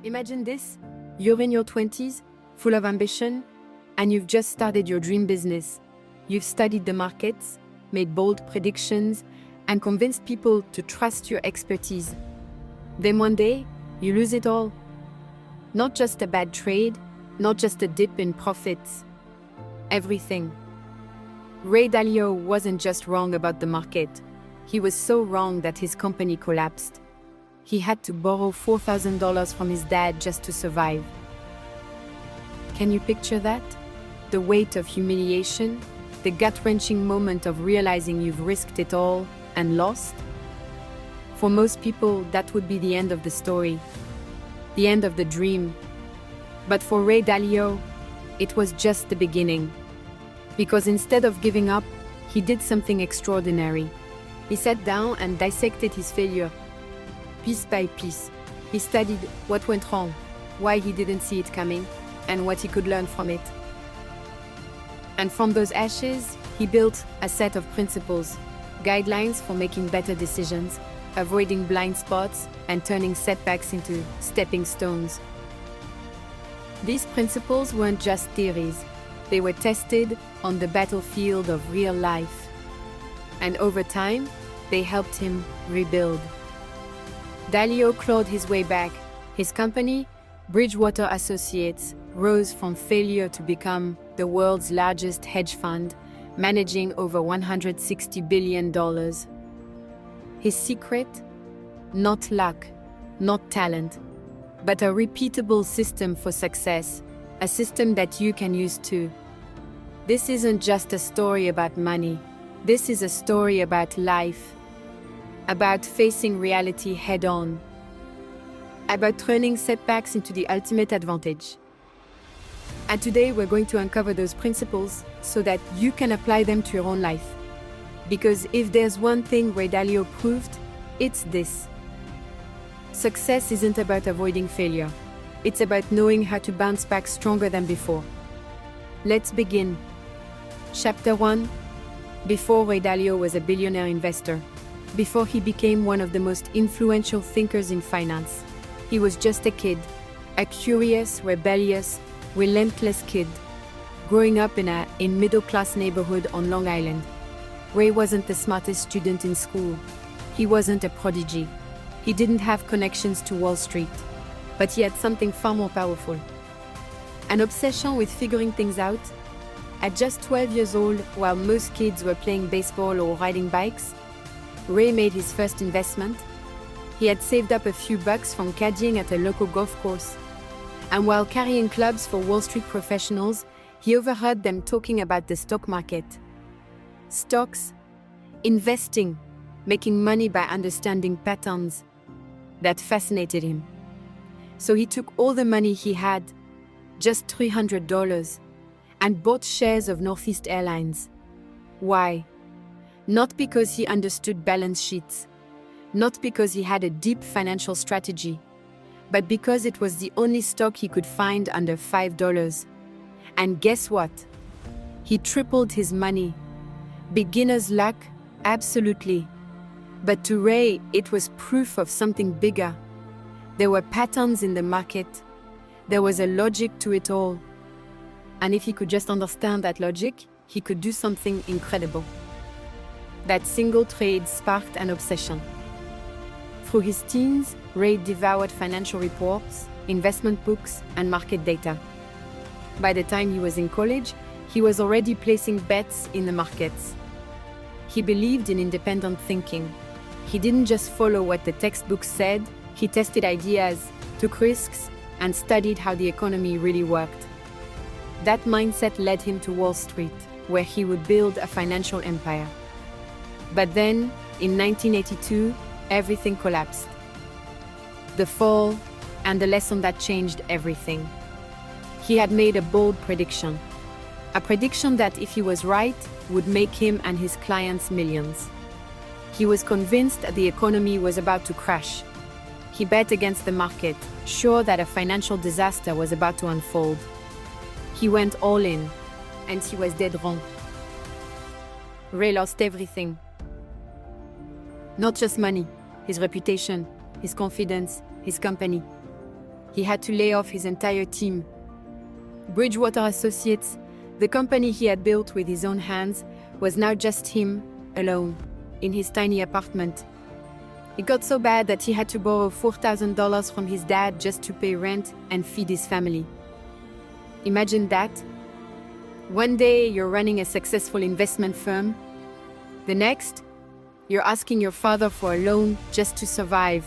Imagine this, you're in your 20s, full of ambition, and you've just started your dream business. You've studied the markets, made bold predictions, and convinced people to trust your expertise. Then one day, you lose it all. Not just a bad trade, not just a dip in profits. Everything. Ray Dalio wasn't just wrong about the market. He was so wrong that his company collapsed. He had to borrow $4,000 from his dad just to survive. Can you picture that? The weight of humiliation, the gut-wrenching moment of realizing you've risked it all and lost? For most people, that would be the end of the story, the end of the dream. But for Ray Dalio, it was just the beginning. Because instead of giving up, he did something extraordinary. He sat down and dissected his failure, piece by piece. He studied what went wrong, why he didn't see it coming, and what he could learn from it. And from those ashes, he built a set of principles, guidelines for making better decisions, avoiding blind spots, and turning setbacks into stepping stones. These principles weren't just theories. They were tested on the battlefield of real life. And over time, they helped him rebuild. Dalio clawed his way back. His company, Bridgewater Associates, rose from failure to become the world's largest hedge fund, managing over $160 billion. His secret? Not luck, not talent, but a repeatable system for success, a system that you can use too. This isn't just a story about money. This is a story about life, about facing reality head-on, about turning setbacks into the ultimate advantage. And today we're going to uncover those principles so that you can apply them to your own life. Because if there's one thing Ray Dalio proved, it's this. Success isn't about avoiding failure. It's about knowing how to bounce back stronger than before. Let's begin. Chapter 1. Before Ray Dalio was a billionaire investor, before he became one of the most influential thinkers in finance, he was just a kid, a curious, rebellious, relentless kid, growing up in a middle-class neighborhood on Long Island. Ray wasn't the smartest student in school. He wasn't a prodigy. He didn't have connections to Wall Street, but he had something far more powerful. An obsession with figuring things out. At just 12 years old, while most kids were playing baseball or riding bikes, Ray made his first investment. He had saved up a few bucks from caddying at a local golf course. And while carrying clubs for Wall Street professionals, he overheard them talking about the stock market. Stocks, investing, making money by understanding patterns. That fascinated him. So he took all the money he had, just $300, and bought shares of Northeast Airlines. Why? Not because he understood balance sheets, not because he had a deep financial strategy, but because it was the only stock he could find under $5. And guess what? He tripled his money. Beginner's luck? Absolutely. But to Ray, it was proof of something bigger. There were patterns in the market. There was a logic to it all. And if he could just understand that logic, he could do something incredible. That single trade sparked an obsession. Through his teens, Ray devoured financial reports, investment books, and market data. By the time he was in college, he was already placing bets in the markets. He believed in independent thinking. He didn't just follow what the textbooks said, he tested ideas, took risks, and studied how the economy really worked. That mindset led him to Wall Street, where he would build a financial empire. But then, in 1982, everything collapsed. The fall, and the lesson that changed everything. He had made a bold prediction. A prediction that, if he was right, would make him and his clients millions. He was convinced that the economy was about to crash. He bet against the market, sure that a financial disaster was about to unfold. He went all in, and he was dead wrong. Ray lost everything. Not just money, his reputation, his confidence, his company. He had to lay off his entire team. Bridgewater Associates, the company he had built with his own hands, was now just him, alone, in his tiny apartment. It got so bad that he had to borrow $4,000 from his dad just to pay rent and feed his family. Imagine that. One day you're running a successful investment firm. The next, you're asking your father for a loan just to survive.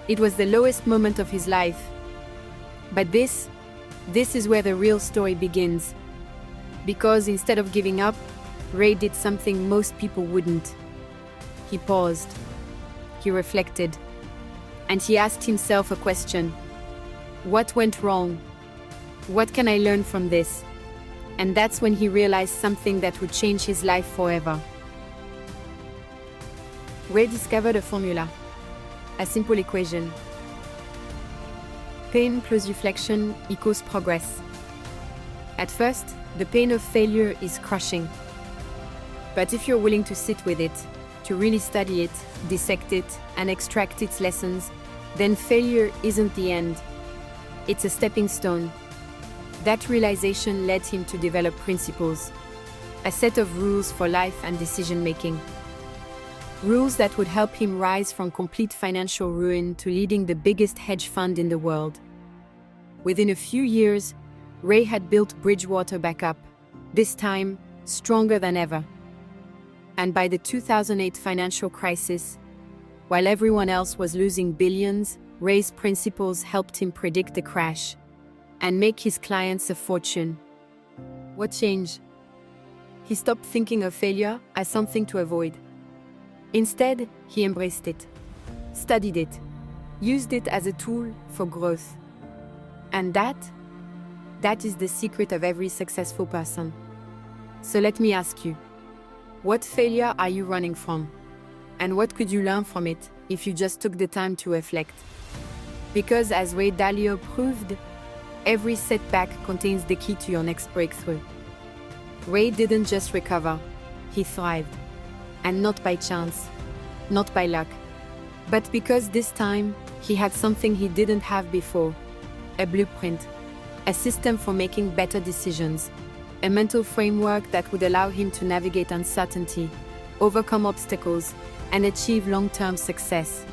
It was the lowest moment of his life. But this is where the real story begins. Because instead of giving up, Ray did something most people wouldn't. He paused. He reflected. And he asked himself a question. What went wrong? What can I learn from this? And that's when he realized something that would change his life forever. Ray discovered a formula, a simple equation. Pain plus reflection equals progress. At first, the pain of failure is crushing. But if you're willing to sit with it, to really study it, dissect it, and extract its lessons, then failure isn't the end. It's a stepping stone. That realization led him to develop principles, a set of rules for life and decision-making. Rules that would help him rise from complete financial ruin to leading the biggest hedge fund in the world. Within a few years, Ray had built Bridgewater back up, this time stronger than ever. And by the 2008 financial crisis, while everyone else was losing billions, Ray's principles helped him predict the crash and make his clients a fortune. What changed? He stopped thinking of failure as something to avoid. Instead, he embraced it, studied it, used it as a tool for growth. And that is the secret of every successful person. So let me ask you, what failure are you running from? And what could you learn from it if you just took the time to reflect? Because as Ray Dalio proved, every setback contains the key to your next breakthrough. Ray didn't just recover, he thrived. And not by chance, not by luck, but because this time he had something he didn't have before, a blueprint, a system for making better decisions, a mental framework that would allow him to navigate uncertainty, overcome obstacles, and achieve long-term success.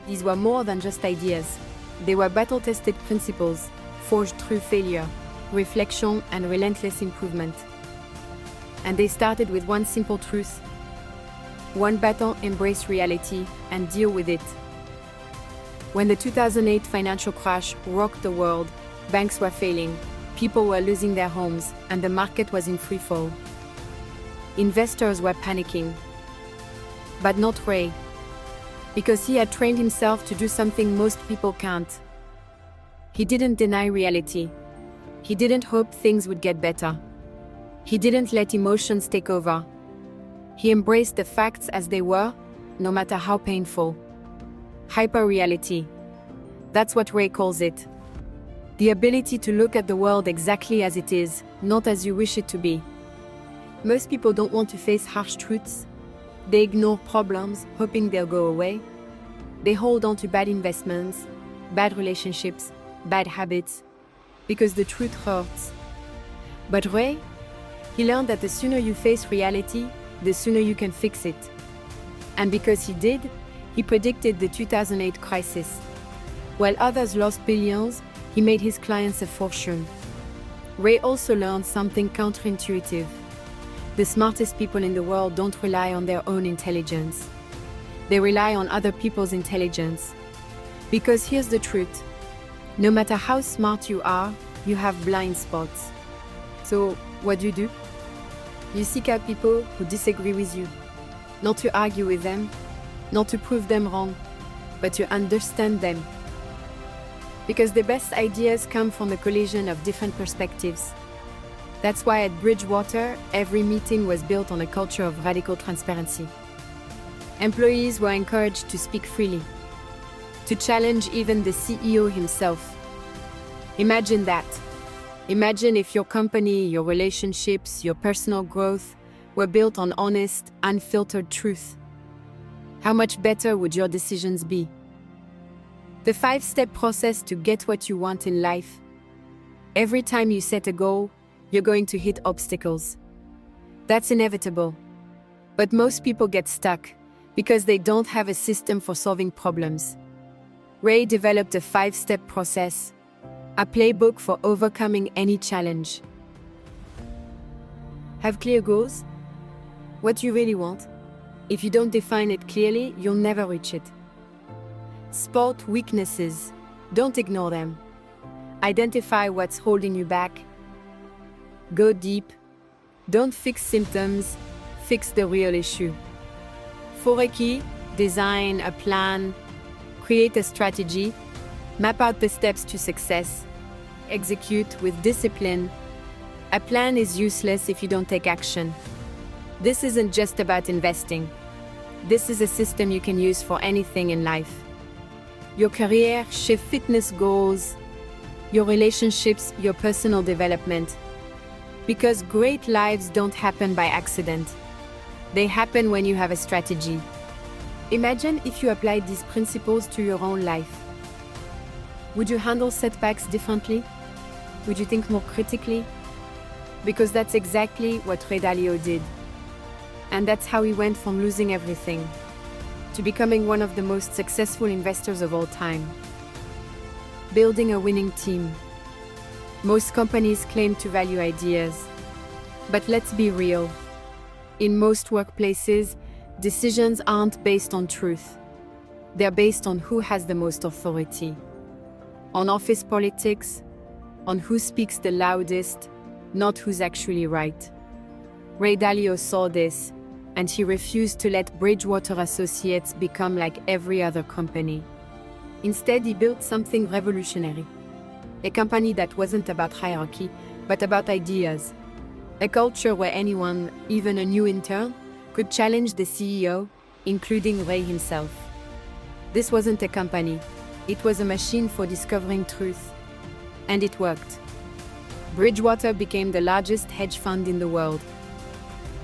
These were more than just ideas. They were battle-tested principles, forged through failure, reflection, and relentless improvement. And they started with one simple truth. One battle: embrace reality and deal with it. When the 2008 financial crash rocked the world, banks were failing, people were losing their homes, and the market was in free fall. Investors were panicking. But not Ray, because he had trained himself to do something most people can't. He didn't deny reality. He didn't hope things would get better. He didn't let emotions take over. He embraced the facts as they were, no matter how painful. Hyper-reality. That's what Ray calls it. The ability to look at the world exactly as it is, not as you wish it to be. Most people don't want to face harsh truths. They ignore problems, hoping they'll go away. They hold on to bad investments, bad relationships, bad habits, because the truth hurts. But Ray, he learned that the sooner you face reality, the sooner you can fix it. And because he did, he predicted the 2008 crisis. While others lost billions, he made his clients a fortune. Ray also learned something counterintuitive. The smartest people in the world don't rely on their own intelligence. They rely on other people's intelligence. Because here's the truth. No matter how smart you are, you have blind spots. So, what do? You seek out people who disagree with you. Not to argue with them, not to prove them wrong, but to understand them. Because the best ideas come from a collision of different perspectives. That's why at Bridgewater, every meeting was built on a culture of radical transparency. Employees were encouraged to speak freely, to challenge even the CEO himself. Imagine that. Imagine if your company, your relationships, your personal growth were built on honest, unfiltered truth. How much better would your decisions be? The 5-step process to get what you want in life. Every time you set a goal, you're going to hit obstacles. That's inevitable. But most people get stuck because they don't have a system for solving problems. Ray developed a 5-step process, a playbook for overcoming any challenge. Have clear goals? What you really want? If you don't define it clearly, you'll never reach it. Spot weaknesses. Don't ignore them. Identify what's holding you back. Go deep. Don't fix symptoms, fix the real issue. Forekey, design a plan, create a strategy, map out the steps to success, execute with discipline. A plan is useless if you don't take action. This isn't just about investing. This is a system you can use for anything in life. Your career, shift fitness goals, your relationships, your personal development. Because great lives don't happen by accident. They happen when you have a strategy. Imagine if you applied these principles to your own life. Would you handle setbacks differently? Would you think more critically? Because that's exactly what Ray Dalio did. And that's how he went from losing everything to becoming one of the most successful investors of all time. Building a winning team. Most companies claim to value ideas. But let's be real. In most workplaces, decisions aren't based on truth. They're based on who has the most authority. On office politics, on who speaks the loudest, not who's actually right. Ray Dalio saw this, and he refused to let Bridgewater Associates become like every other company. Instead, he built something revolutionary. A company that wasn't about hierarchy, but about ideas. A culture where anyone, even a new intern, could challenge the CEO, including Ray himself. This wasn't a company. It was a machine for discovering truth. And it worked. Bridgewater became the largest hedge fund in the world.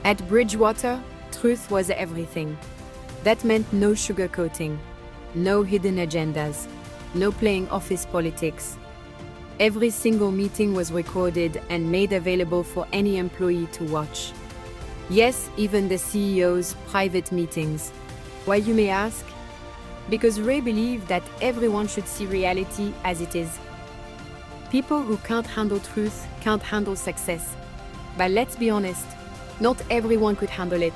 At Bridgewater, truth was everything. That meant no sugarcoating, no hidden agendas, no playing office politics. Every single meeting was recorded and made available for any employee to watch. Yes, even the CEO's private meetings. Why, you may ask? Because Ray believed that everyone should see reality as it is. People who can't handle truth can't handle success. But let's be honest, not everyone could handle it.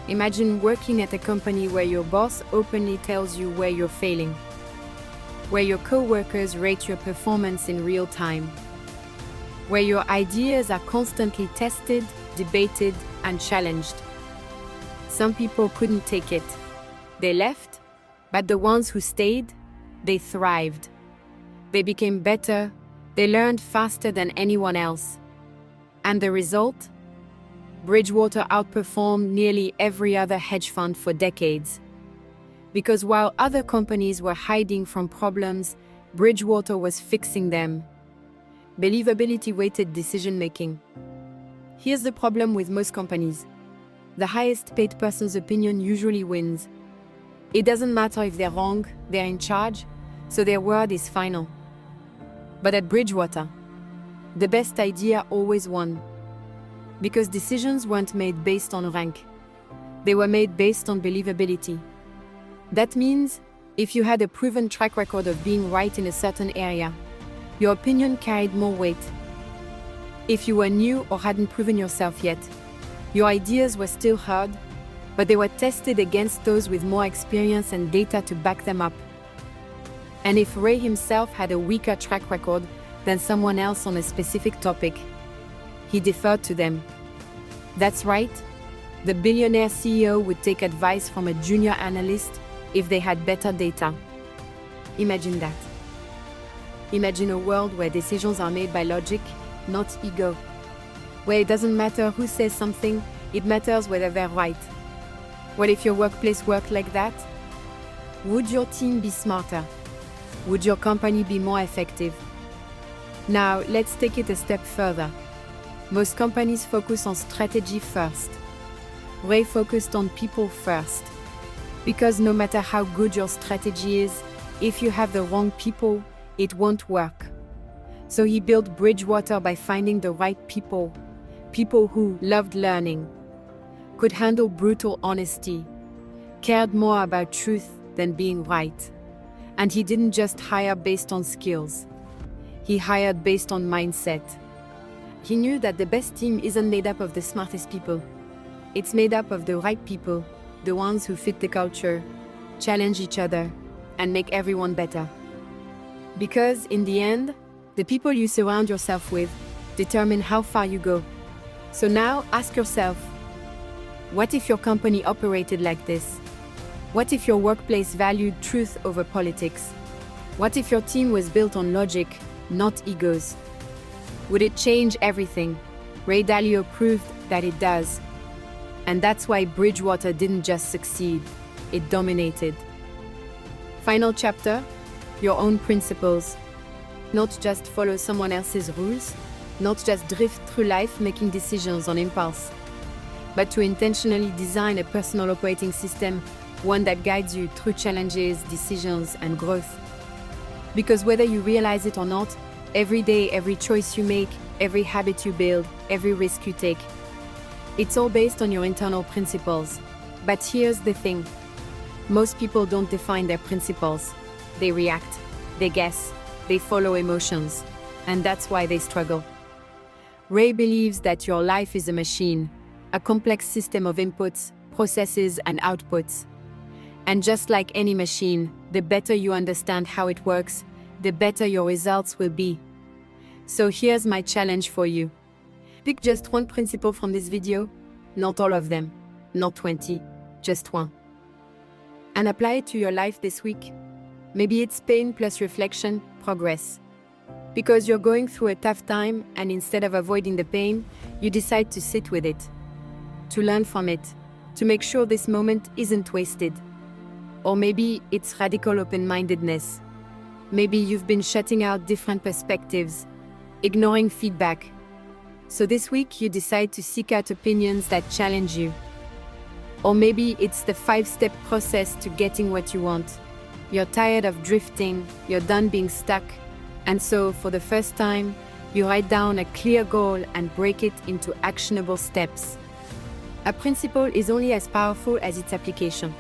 Imagine working at a company where your boss openly tells you where you're failing, where your co-workers rate your performance in real time, where your ideas are constantly tested, debated, and challenged. Some people couldn't take it. They left, but the ones who stayed, they thrived. They became better, they learned faster than anyone else. And the result? Bridgewater outperformed nearly every other hedge fund for decades. Because while other companies were hiding from problems, Bridgewater was fixing them. Believability-weighted decision-making. Here's the problem with most companies. The highest-paid person's opinion usually wins. It doesn't matter if they're wrong, they're in charge, so their word is final. But at Bridgewater, the best idea always won. Because decisions weren't made based on rank. They were made based on believability. That means, if you had a proven track record of being right in a certain area, your opinion carried more weight. If you were new or hadn't proven yourself yet, your ideas were still heard, but they were tested against those with more experience and data to back them up. And if Ray himself had a weaker track record than someone else on a specific topic, he deferred to them. That's right, the billionaire CEO would take advice from a junior analyst if they had better data. Imagine that. Imagine a world where decisions are made by logic, not ego. Where it doesn't matter who says something, it matters whether they're right. What if your workplace worked like that? Would your team be smarter? Would your company be more effective? Now, let's take it a step further. Most companies focus on strategy first. Ray focused on people first. Because no matter how good your strategy is, if you have the wrong people, it won't work. So he built Bridgewater by finding the right people, people who loved learning, could handle brutal honesty, cared more about truth than being right. And he didn't just hire based on skills. He hired based on mindset. He knew that the best team isn't made up of the smartest people. It's made up of the right people, the ones who fit the culture, challenge each other, and make everyone better. Because in the end, the people you surround yourself with determine how far you go. So now ask yourself, what if your company operated like this? What if your workplace valued truth over politics? What if your team was built on logic, not egos? Would it change everything? Ray Dalio proved that it does. And that's why Bridgewater didn't just succeed, it dominated. Final chapter, your own principles. Not just follow someone else's rules, not just drift through life making decisions on impulse, but to intentionally design a personal operating system, one that guides you through challenges, decisions, and growth. Because whether you realize it or not, every day, every choice you make, every habit you build, every risk you take, it's all based on your internal principles. But here's the thing. Most people don't define their principles. They react, they guess, they follow emotions, and that's why they struggle. Ray believes that your life is a machine, a complex system of inputs, processes, and outputs. And just like any machine, the better you understand how it works, the better your results will be. So here's my challenge for you. Pick just one principle from this video, not all of them, not 20, just one. And apply it to your life this week. Maybe it's pain plus reflection, progress. Because you're going through a tough time and instead of avoiding the pain, you decide to sit with it, to learn from it, to make sure this moment isn't wasted. Or maybe it's radical open-mindedness. Maybe you've been shutting out different perspectives, ignoring feedback. So this week you decide to seek out opinions that challenge you. Or maybe it's the 5-step process to getting what you want. You're tired of drifting, you're done being stuck, and so for the first time, you write down a clear goal and break it into actionable steps. A principle is only as powerful as its application.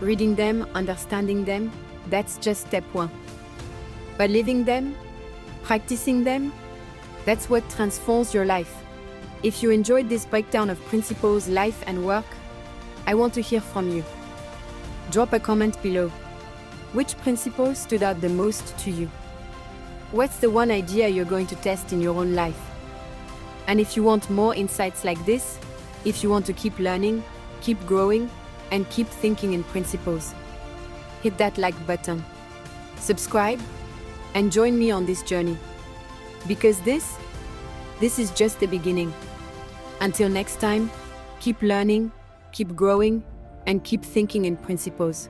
Reading them, understanding them, that's just step one. But living them, practicing them, that's what transforms your life. If you enjoyed this breakdown of principles, life, and work, I want to hear from you. Drop a comment below. Which principle stood out the most to you? What's the one idea you're going to test in your own life? And if you want more insights like this, if you want to keep learning, keep growing, and keep thinking in principles, hit that like button, subscribe, and join me on this journey. Because this is just the beginning. Until next time, keep learning, keep growing, and keep thinking in principles.